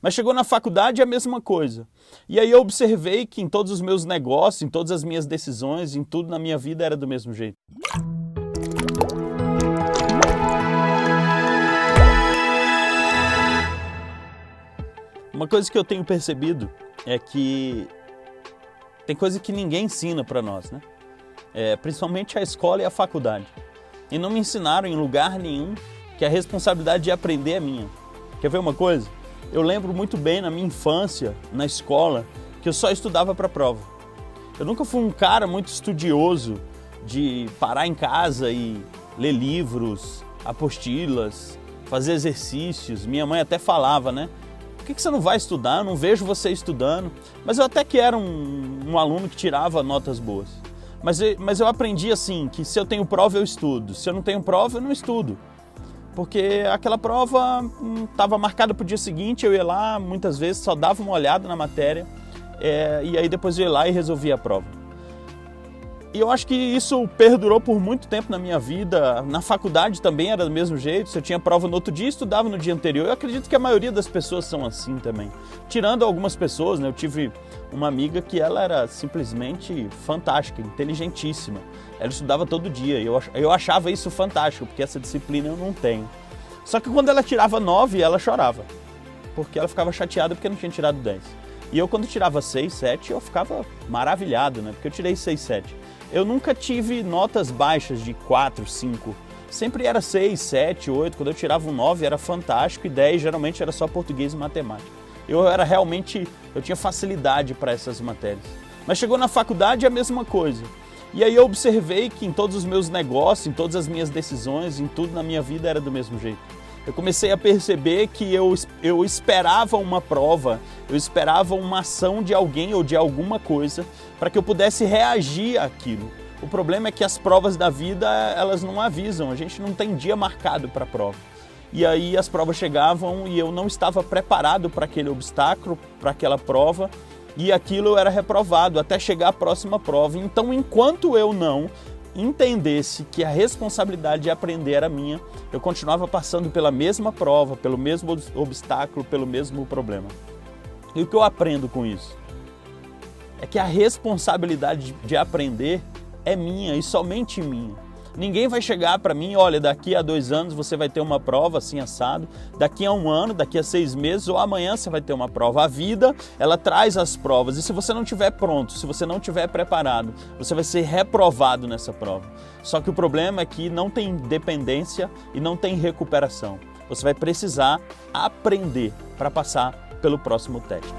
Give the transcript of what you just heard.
Mas chegou na faculdade é a mesma coisa. E aí eu observei que em todos os meus negócios, em todas as minhas decisões, em tudo na minha vida era do mesmo jeito. Uma coisa que eu tenho percebido é que tem coisa que ninguém ensina para nós, né? Principalmente a escola e a faculdade. E não me ensinaram em lugar nenhum que a responsabilidade de aprender é minha. Quer ver uma coisa? Eu lembro muito bem na minha infância, na escola, que eu só estudava para a prova. Eu nunca fui um cara muito estudioso de parar em casa e ler livros, apostilas, fazer exercícios. Minha mãe até falava, né? Por que você não vai estudar? Eu não vejo você estudando. Mas eu até que era um aluno que tirava notas boas. Mas eu aprendi assim, que se eu tenho prova eu estudo, se eu não tenho prova eu não estudo. Porque aquela prova estava marcada para o dia seguinte, eu ia lá, muitas vezes só dava uma olhada na matéria e aí depois eu ia lá e resolvia a prova. E eu acho que isso perdurou por muito tempo na minha vida. Na faculdade também era do mesmo jeito. Se eu tinha prova no outro dia, estudava no dia anterior. Eu acredito que a maioria das pessoas são assim também. Tirando algumas pessoas, né? Eu tive uma amiga que ela era simplesmente fantástica, inteligentíssima. Ela estudava todo dia e eu achava isso fantástico, porque essa disciplina eu não tenho. Só que quando ela tirava 9, ela chorava, porque ela ficava chateada porque não tinha tirado 10. E eu quando tirava 6, 7, eu ficava maravilhado, né? Porque eu tirei 6, 7. Eu nunca tive notas baixas de 4, 5. Sempre era 6, 7, 8. Quando eu tirava um 9 era fantástico e 10 geralmente era só português e matemática. Eu tinha facilidade para essas matérias. Mas chegou na faculdade é a mesma coisa. E aí eu observei que em todos os meus negócios, em todas as minhas decisões, em tudo na minha vida era do mesmo jeito. Eu comecei a perceber que eu esperava uma prova, eu esperava uma ação de alguém ou de alguma coisa para que eu pudesse reagir àquilo. O problema é que as provas da vida, elas não avisam, a gente não tem dia marcado para a prova. E aí as provas chegavam e eu não estava preparado para aquele obstáculo, para aquela prova, e aquilo eu era reprovado até chegar à próxima prova. Então, enquanto eu não entendesse que a responsabilidade de aprender era minha, eu continuava passando pela mesma prova, pelo mesmo obstáculo, pelo mesmo problema. E o que eu aprendo com isso? É que a responsabilidade de aprender é minha e somente minha. Ninguém vai chegar para mim, olha, daqui a 2 anos você vai ter uma prova assim assado, daqui a 1 ano, daqui a 6 meses ou amanhã você vai ter uma prova. A vida, ela traz as provas e se você não estiver pronto, se você não estiver preparado, você vai ser reprovado nessa prova. Só que o problema é que não tem dependência e não tem recuperação. Você vai precisar aprender para passar pelo próximo teste.